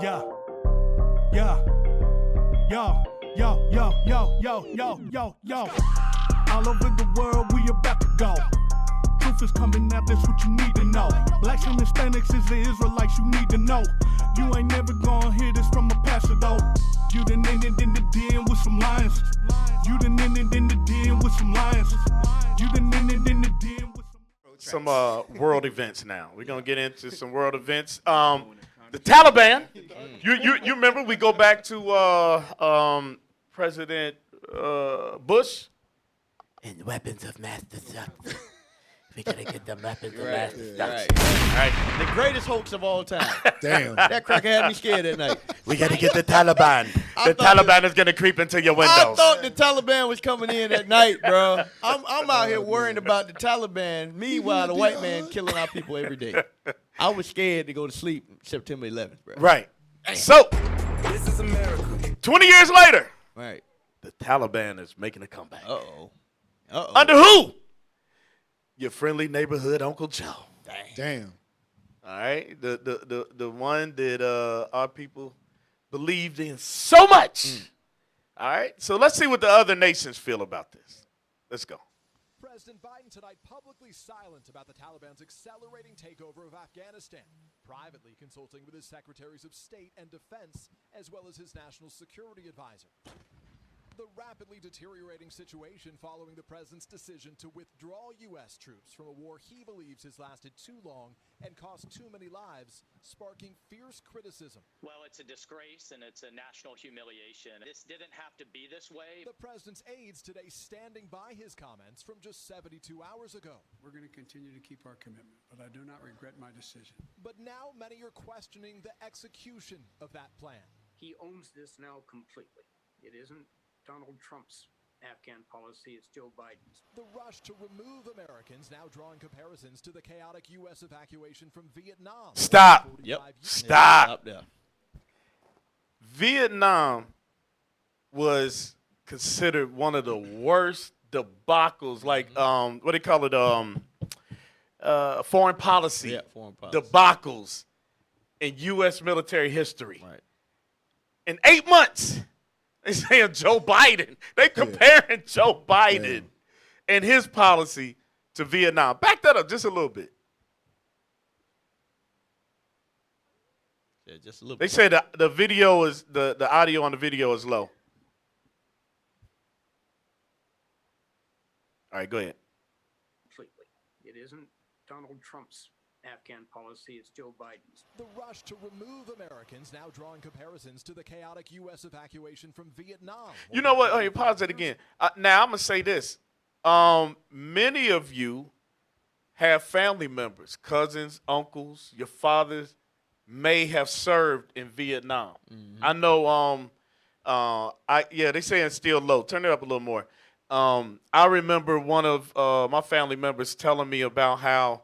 Yeah, yeah, yo, yo, yo, yo, yo, yo, yo, yo. All over the world, we about to go. Truth is coming out, that's what you need to know. Blacks and Hispanics is the Israelites you need to know. You ain't never gonna hear this from a pastor though. You done ended in the den with some lions. You done ended in the den with some lions. You done ended in the den with some world events now. We're gonna get into some world events. The Taliban. You remember we go back to President Bush and weapons of mass destruction. We gotta get the weapons of mass destruction. Right. The greatest hoax of all time. Damn. That cracker had me scared that night. We gotta get the Taliban. The Taliban is gonna creep into your windows. I thought the Taliban was coming in at night, bro. I'm out here worrying about the Taliban. Meanwhile, the white man killing our people every day. I was scared to go to sleep September 11th, bro. Right. So, this is America. 20 years later, Right. the Taliban is making a comeback. Uh-oh. Under who? Your friendly neighborhood Uncle Joe. Damn. All right, the one that our people believed in so much. All right, so let's see what the other nations feel about this. Let's go. President Biden tonight publicly silent about the Taliban's accelerating takeover of Afghanistan, privately consulting with his secretaries of state and defense, as well as his national security advisor. The rapidly deteriorating situation following the president's decision to withdraw U.S. troops from a war he believes has lasted too long and cost too many lives, sparking fierce criticism. Well, it's a disgrace and it's a national humiliation. This didn't have to be this way. The president's aides today standing by his comments from just 72 hours ago. We're going to continue to keep our commitment, but I do not regret my decision. But now many are questioning the execution of that plan. He owns this now completely. It isn't Donald Trump's Afghan policy, it's Joe Biden's. The rush to remove Americans now drawing comparisons to the chaotic U.S. evacuation from Vietnam. Stop. Yep. Stop. Up there. Vietnam was considered one of the worst debacles, like what do they call it? Foreign policy. Yeah, foreign policy. Debacles in U.S. military history. Right. In 8 months, they saying Joe Biden. They comparing Joe Biden and his policy to Vietnam. Back that up just a little bit. Yeah, just a little They bit. said the video is the audio on the video is low. All right, go ahead. Completely. It isn't Donald Trump's Afghan policy, it's Joe Biden's. The rush to remove Americans now drawing comparisons to the chaotic U.S. evacuation from Vietnam. You know what? Hey, pause it again. Now, I'm going to say this. Many of you have family members, cousins, uncles, your fathers may have served in Vietnam. I know, they say it's still low. Turn it up a little more. I remember one of my family members telling me about how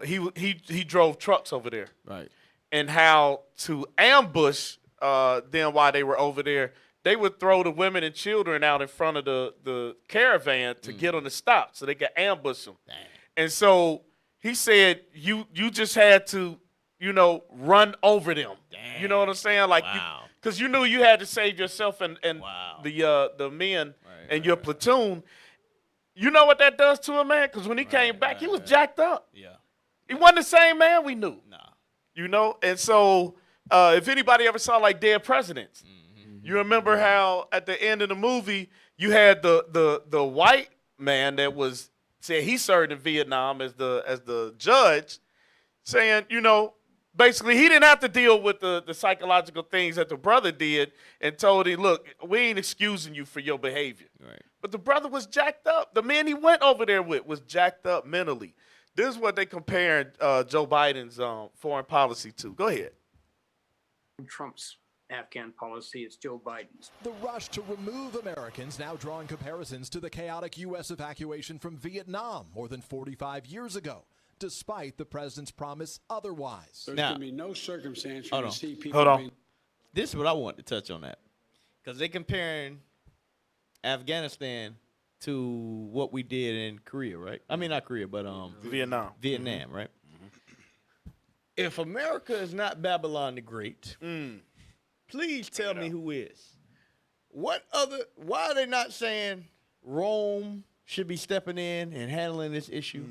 he drove trucks over there. Right. And how to ambush them while they were over there, they would throw the women and children out in front of the caravan to get them to stop so they could ambush them. Dang. And so he said you just had to, run over them. Dang. You know what I'm saying? Like, wow. Because you knew you had to save yourself and wow. the men and your platoon. You know what that does to a man? Because when he came back, he was jacked up. Yeah. He wasn't the same man we knew. Nah. And so if anybody ever saw like Dead Presidents, you remember how at the end of the movie you had the white man that was said he served in Vietnam as the judge, saying, basically he didn't have to deal with the psychological things that the brother did, and told him, look, we ain't excusing you for your behavior. Right. But the brother was jacked up. The man he went over there with was jacked up mentally. This is what they comparing Joe Biden's foreign policy to. Go ahead. Trump's Afghan policy, it's Joe Biden's. The rush to remove Americans now drawing comparisons to the chaotic U.S. evacuation from Vietnam more than 45 years ago, despite the president's promise otherwise. There's Now- going to be no circumstance Hold where you on. see people Hold on. being This is what I want to touch on that. Because they're comparing Afghanistan to what we did in Korea, right? I mean, not Korea, but Vietnam. Vietnam, right? If America is not Babylon the Great, please tell me who is. Why are they not saying Rome should be stepping in and handling this issue?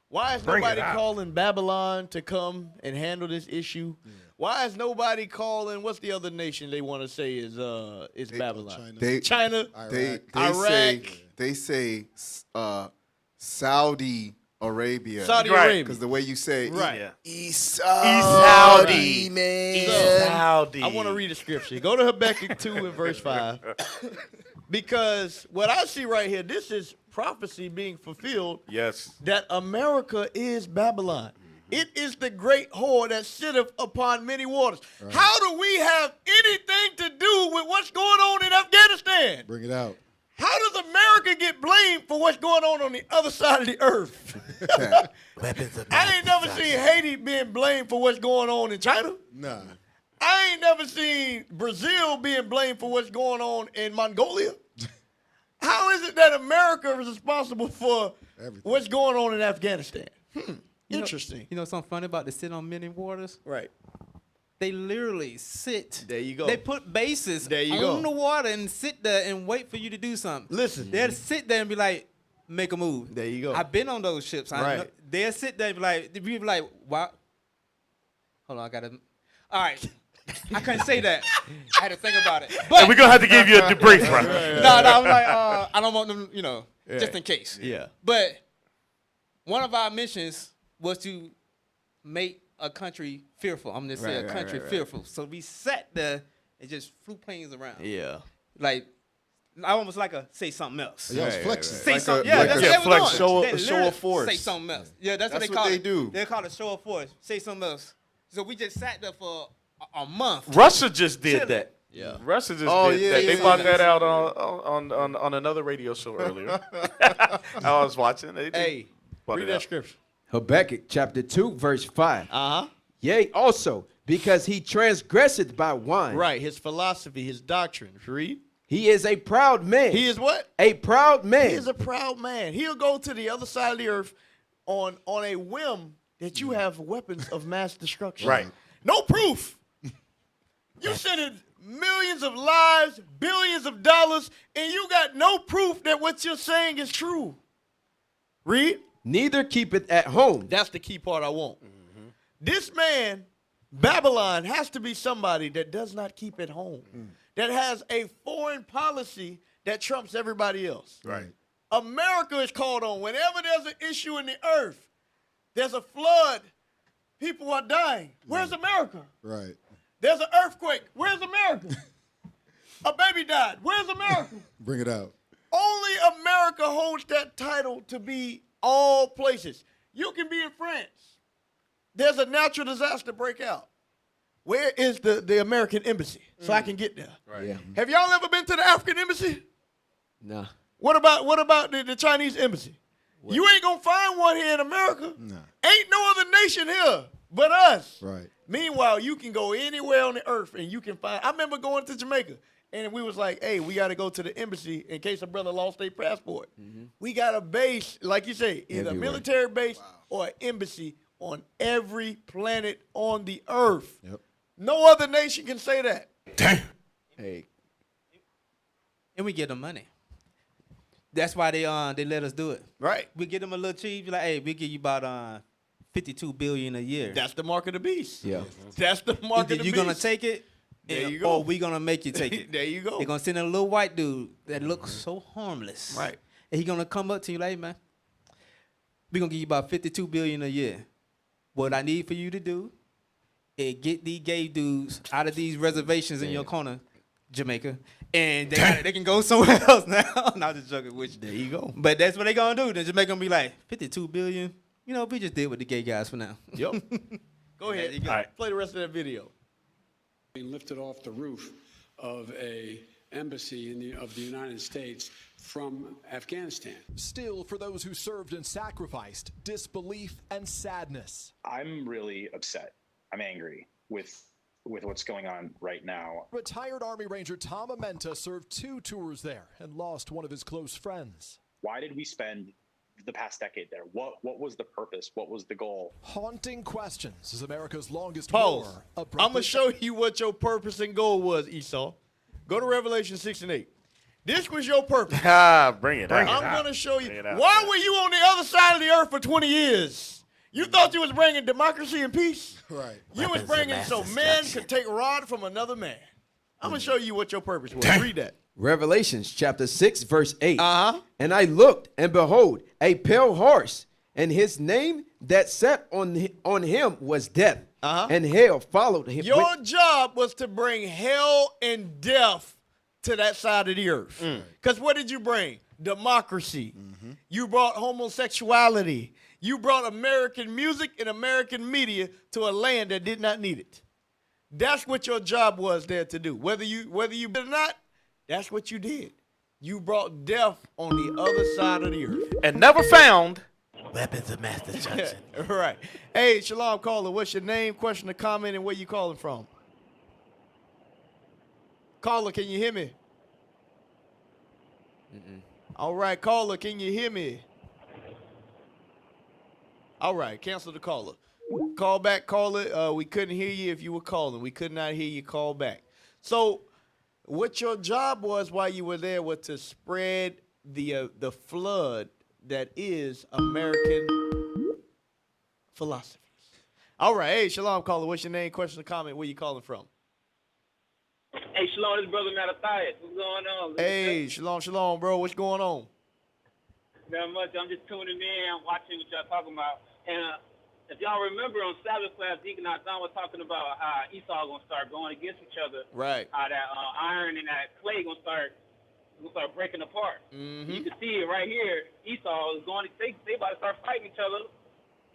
Why is nobody calling Babylon to come and handle this issue? Yeah. Why is nobody calling, what's the other nation they want to say is Babylon? China, Iraq. They say Saudi Arabia. Saudi Arabia. Because the way you say Saudi, man. Saudi. I want to read a scripture. Go to Habakkuk 2 and verse 5. Because what I see right here, this is prophecy being fulfilled. Yes. That America is Babylon. It is the great whore that sitteth upon many waters. Right. How do we have anything to do with what's going on in Afghanistan? Bring it out. How does America get blamed for what's going on the other side of the earth? I ain't never seen Haiti being blamed for what's going on in China. Nah. I ain't never seen Brazil being blamed for what's going on in Mongolia. How is it that America is responsible for what's going on in Afghanistan? Interesting. You know something funny about the sit on many waters? Right. They literally sit. There you go. They put bases on the water and sit there and wait for you to do something. Listen. They'll sit there and be like, make a move. There you go. I've been on those ships. Right. They'll sit there and be like, wow. Hold on, I got to. All right. I couldn't say that. I had to think about it. But we're going to have to give you a debrief, right? No, I'm like, I don't want them, just in case. Yeah. But one of our missions was to make a country fearful. I'm going to say a country fearful. So we sat there and just flew planes around. Yeah. Like, I almost like say something else. Yeah, flexing. Say Like something. a- Yeah, like that's a what they flex, were doing. show of force. Say something else. Yeah, that's what they That's call what it. they do. They call it show of force. Say something else. So we just sat there for a month. Russia just did that. Yeah. Russia just Oh, did yeah, that. They yeah, brought yeah. that out on another radio show earlier. I was watching. Hey, read that scripture. Habakkuk chapter 2, verse 5. Uh-huh. Yea, also, because he transgresseth by wine. Right, his philosophy, his doctrine. Read. He is a proud man. He is what? A proud man. He is a proud man. He'll go to the other side of the earth on a whim that you have weapons of mass destruction. Right. No proof. You sending millions of lives, billions of dollars, and you got no proof that what you're saying is true. Read. Neither keepeth at home. That's the key part I want. This man, Babylon, has to be somebody that does not keep at home, that has a foreign policy that trumps everybody else. Right. America is called on. Whenever there's an issue in the earth, there's a flood, people are dying. Where's America? Right. There's an earthquake. Where's America? A baby died. Where's America? Bring it out. Only America holds that title to be all places. You can be in France. There's a natural disaster break out. Where is the American embassy? So I can get there. Right. Yeah. Have y'all ever been to the African embassy? Nah. What about the Chinese embassy? What? You ain't gonna find one here in America. Nah. Ain't no other nation here but us. Right. Meanwhile, you can go anywhere on the earth and you can find. I remember going to Jamaica and we was like, hey, we got to go to the embassy in case a brother lost their passport. We got a base, like you say, either a military base or an embassy on every planet on the earth. Yep. No other nation can say that. Damn. Hey. And we get them money. That's why they let us do it. Right. We get them a little cheap. Be like, hey, we give you about $52 billion a year. That's the mark of the beast. Yeah. That's the mark Either of the you beast. gonna take it, There you go. or we gonna make you take it. There you go. They're gonna send in a little white dude that looks so harmless. Right. And he gonna come up to you like, hey, man, we gonna give you about $52 billion a year. What I need for you to do is get these gay dudes out of these reservations in your corner, Jamaica, and they can go somewhere else now. Not just joking with you. There you go. But that's what they gonna do. Then Jamaica gonna be like, $52 billion. You know, we just did with the gay guys for now. Yep. Go ahead. you go. All right. Play the rest of that video. Being lifted off the roof of a embassy of the United States from Afghanistan. Still, for those who served and sacrificed, disbelief and sadness. I'm really upset. I'm angry with what's going on right now. Retired Army Ranger Tom Amenta served 2 tours there and lost one of his close friends. Why did we spend the past decade there? What was the purpose? What was the goal? Haunting questions is America's longest Pause. war. I'm going to show you what your purpose and goal was, Esau. Go to Revelation 6 and 8. This was your purpose. Bring it out. I'm going to show you. Bring it out. Why were you on the other side of the earth for 20 years? You thought you was bringing democracy and peace? Right. You was bringing so man could take a rod from another man. I'm going to show you what your purpose was. Read that. Revelations chapter 6, verse 8. Uh-huh. And I looked, and behold, a pale horse, and his name that sat on him was Death, and hell followed him. Your job was to bring hell and death to that side of the earth. Because what did you bring? Democracy. You brought homosexuality. You brought American music and American media to a land that did not need it. That's what your job was there to do. Whether you did or not, that's what you did. You brought death on the other side of the earth. And never found Weapons of mass destruction. Right. Hey, Shalom caller, what's your name, question, or comment, and where you calling from? Caller, can you hear me? All right, caller, can you hear me? All right, cancel the caller. Call back, caller. We couldn't hear you if you were calling. We could not hear you. Call back. So what your job was while you were there was to spread the flood that is American philosophies. All right. Hey, Shalom caller. What's your name, question, or comment? Where you calling from? Hey, Shalom, this brother Matthias. What's going on? Hey, Shalom, bro. What's going on? Not much. I'm just tuning in, watching what y'all talking about. And if y'all remember on Sabbath class, Deacon Azan was talking about how Esau going to start going against each other. Right. How that iron and that clay going to start breaking apart. You can see it right here. Esau is going to they about to start fighting each other,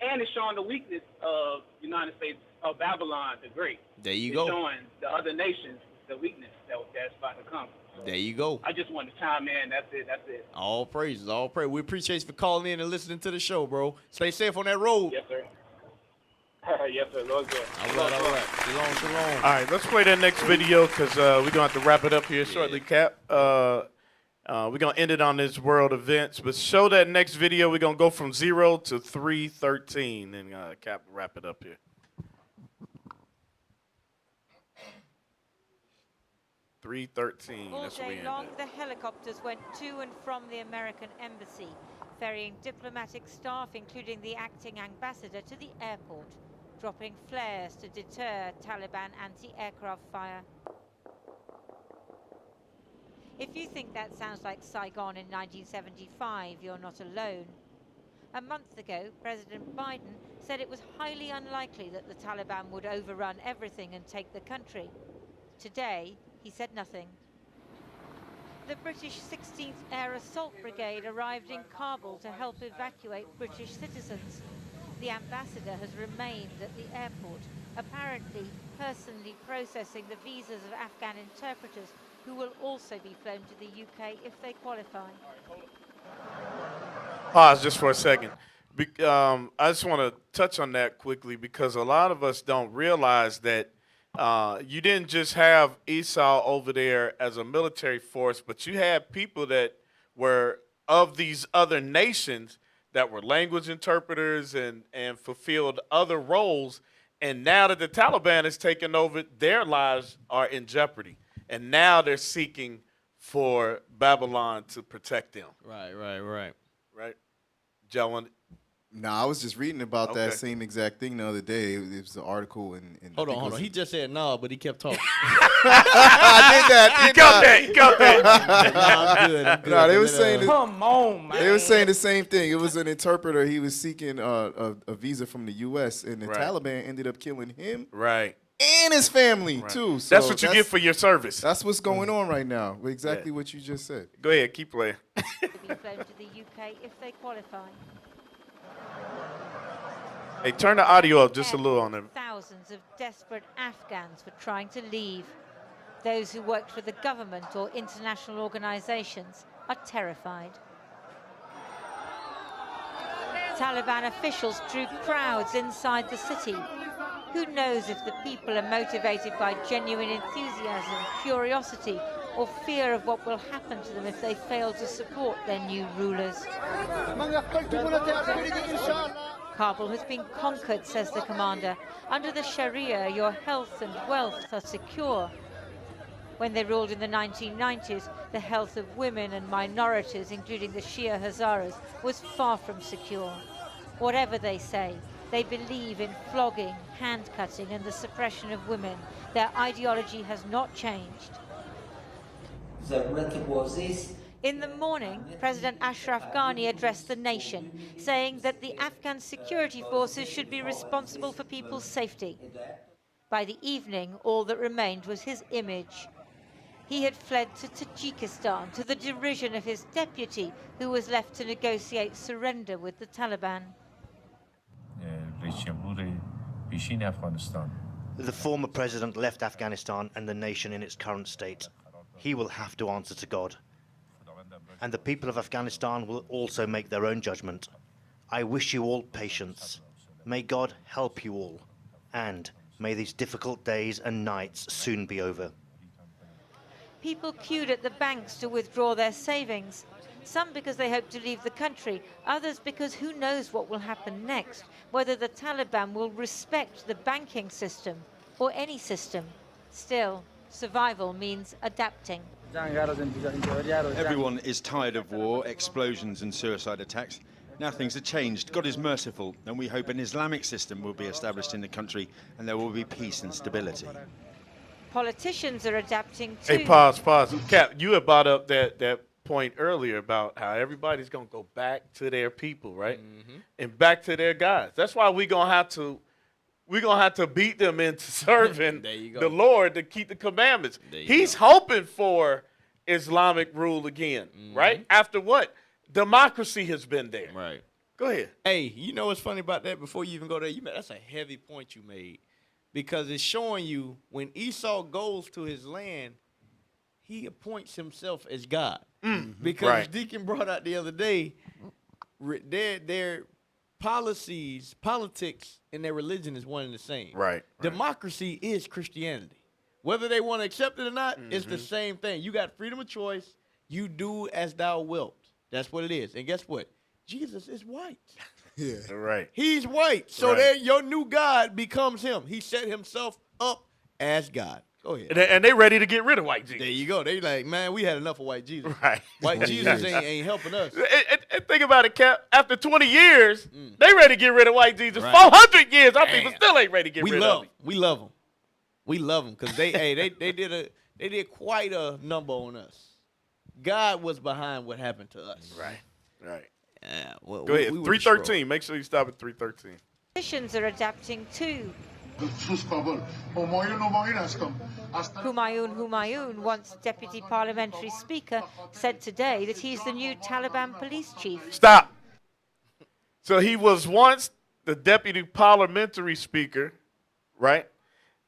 and it's showing the weakness of the United States, of Babylon the Great. There you it's go. Showing the other nations the weakness that's about to come. So there you go. I just wanted to chime in. That's it. All praises, all praise. We appreciate you for calling in and listening to the show, bro. Stay safe on that road. Yes, sir. Yes, sir. Lord good. All right. Shalom. All right, let's play that next video because we're going to have to wrap it up here shortly, Cap. We're going to end it on this world events, but show that next video. We're going to go from 0 to 313, and Cap will wrap it up here. All day long, the helicopters went to and from the American embassy, ferrying diplomatic staff, including the acting ambassador, to the airport, dropping flares to deter Taliban anti-aircraft fire. If you think that sounds like Saigon in 1975, you're not alone. A month ago, President Biden said it was highly unlikely that the Taliban would overrun everything and take the country. Today, he said nothing. The British 16th Air Assault Brigade arrived in Kabul to help evacuate British citizens. The ambassador has remained at the airport, apparently personally processing the visas of Afghan interpreters who will also be flown to the UK if they qualify. Pause just for a second. I just want to touch on that quickly because a lot of us don't realize that you didn't just have Esau over there as a military force, but you had people that were of these other nations that were language interpreters and fulfilled other roles. And now that the Taliban has taken over, their lives are in jeopardy. And now they're seeking for Babylon to protect them. Right. Right? Joe, No, I was just reading about that same exact thing the other day. It was an article in Hold on. He just said no, but he kept talking. I did that. You got that. I'm good. No, they were saying Come on, man. They were saying the same thing. It was an interpreter. He was seeking a visa from the U.S. and the Taliban ended up killing him. Right. And his family too. So that's what you get for your service. That's what's going on right now. Exactly what you just said. Go ahead, keep playing. Be flown to the UK if they qualify. Hey, turn the audio up just a little on them. Thousands of desperate Afghans were trying to leave. Those who worked for the government or international organizations are terrified. Taliban officials drew crowds inside the city. Who knows if the people are motivated by genuine enthusiasm, curiosity, or fear of what will happen to them if they fail to support their new rulers. Kabul has been conquered, says the commander. Under the Sharia, your health and wealth are secure. When they ruled in the 1990s, the health of women and minorities, including the Shia Hazaras, was far from secure. Whatever they say, they believe in flogging, hand-cutting, and the suppression of women. Their ideology has not changed. In the morning, President Ashraf Ghani addressed the nation, saying that the Afghan security forces should be responsible for people's safety. By the evening, all that remained was his image. He had fled to Tajikistan, to the derision of his deputy, who was left to negotiate surrender with the Taliban. The former president left Afghanistan and the nation in its current state. He will have to answer to God. And the people of Afghanistan will also make their own judgment. I wish you all patience. May God help you all. And may these difficult days and nights soon be over. People queued at the banks to withdraw their savings. Some because they hope to leave the country, others because who knows what will happen next, whether the Taliban will respect the banking system or any system. Still, survival means adapting. Everyone is tired of war, explosions and suicide attacks. Now things have changed. God is merciful, and we hope an Islamic system will be established in the country and there will be peace and stability. Politicians are adapting too. Hey, pause. Cap, you had brought up that point earlier about how everybody's going to go back to their people, right? Mm-hmm. And back to their guys. That's why we're going to have to beat them into serving the Lord to keep the commandments. He's hoping for Islamic rule again, right? After what? Democracy has been there. Right. Go ahead. Hey, you know what's funny about that? Before you even go there, that's a heavy point you made. Because it's showing you when Esau goes to his land, he appoints himself as God. Because Deacon brought out the other day, their policies, politics, and their religion is one and the same. Right. Democracy is Christianity. Whether they want to accept it or not, it's the same thing. You got freedom of choice. You do as thou wilt. That's what it is. And guess what? Jesus is white. Yeah. Right. He's white. So then your new God becomes him. He set himself up as God. Go ahead. And they ready to get rid of white Jesus. There you go. They like, man, we had enough of white Jesus. Right. White Jesus ain't helping us. And think about it, Cap. After 20 years, they ready to get rid of white Jesus. 400 years, our people still ain't ready to get rid of him. We love them. We love them because they did quite a number on us. God was behind what happened to us. Right. Well, go ahead. 313. Make sure you stop at 313. Politicians are adapting too. Humayun, once deputy parliamentary speaker, said today that he's the new Taliban police chief. Stop. So he was once the deputy parliamentary speaker, right?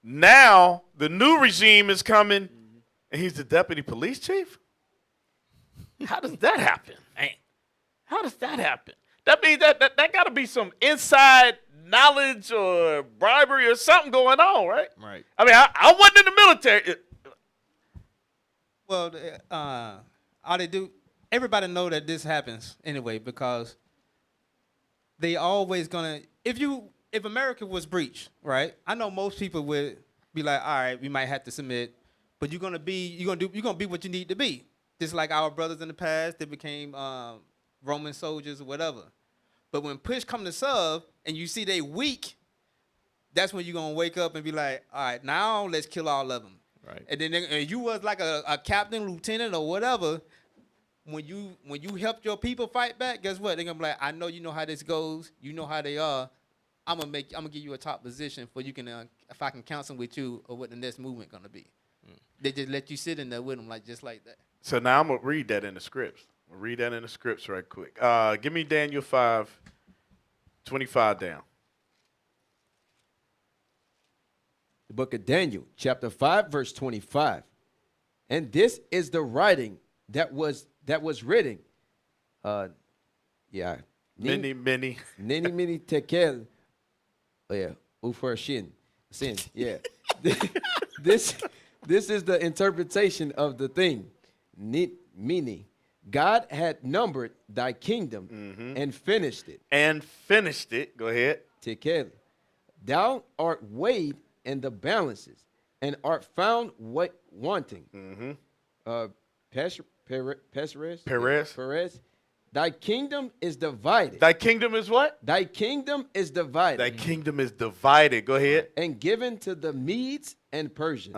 Now the new regime is coming, and he's the deputy police chief? How does that happen? Man, how does that happen? That means that got to be some inside knowledge or bribery or something going on, right? Right. I mean, I wasn't in the military. Well, all they do, everybody know that this happens anyway because they always gonna. If America was breached, right? I know most people would be like, all right, we might have to submit, but you're gonna be what you need to be. Just like our brothers in the past, they became Roman soldiers or whatever. But when push come to shove and you see they weak, that's when you're going to wake up and be like, all right, now let's kill all of them. Right. And then you was like a captain, lieutenant, or whatever. When you helped your people fight back, guess what? They're going to be like, I know you know how this goes. You know how they are. I'm gonna give you a top position for you can, if I can counsel with you or what the next movement going to be. They just let you sit in there with them just like that. So now I'm going to read that in the scripts. I'll read that in the scripts right quick. Give me Daniel 5, 25 down. The book of Daniel, chapter 5, verse 25. And this is the writing that was written. Many tekel. Oh yeah, ufarshin. Sin. Yeah. This is the interpretation of the thing. Meaning, God had numbered thy kingdom and finished it. And finished it. Go ahead. Tekel. Thou art weighed in the balances and art found wanting. Perez. Thy kingdom is divided. Thy kingdom is what? Thy kingdom is divided. Thy kingdom is divided. Go ahead. And given to the Medes and Persians.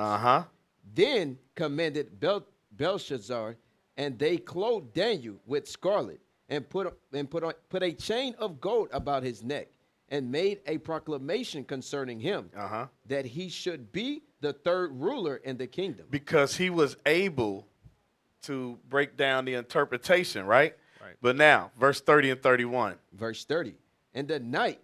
Then commanded Belshazzar, and they clothed Daniel with scarlet, and put a chain of gold about his neck, and made a proclamation concerning him, that he should be the third ruler in the kingdom. Because he was able to break down the interpretation, right? But now, verse 30 and 31. Verse 30. And that night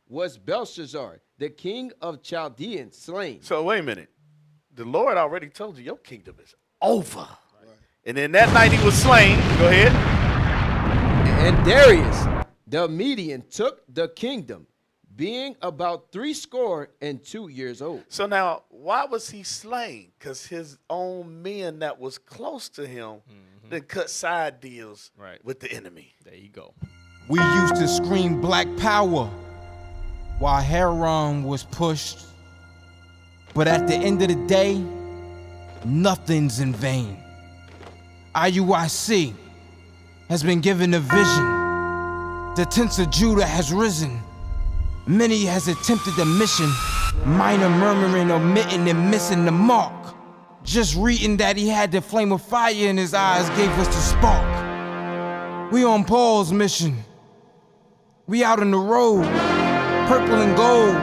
was Belshazzar, the king of Chaldeans, slain. So wait a minute. The Lord already told you your kingdom is over. And then that night he was slain. Go ahead. And Darius, the Median, took the kingdom, being about 62 years old. So now, why was he slain? Because his own men that was close to him then cut side deals with the enemy. There you go. We used to scream black power while Heron was pushed. But at the end of the day, nothing's in vain. IUIC has been given a vision. The tents of Judah has risen. Many has attempted the mission, minor murmuring, omitting, and missing the mark. Just reading that he had the flame of fire in his eyes gave us the spark. We on Paul's mission. We out on the road, purple and gold,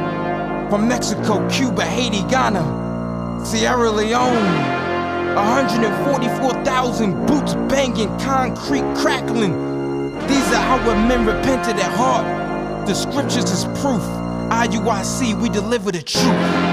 from Mexico, Cuba, Haiti, Ghana, Sierra Leone. 144,000 boots banging, concrete crackling. These are our men repented at heart. The scriptures is proof. IUIC, we deliver the truth.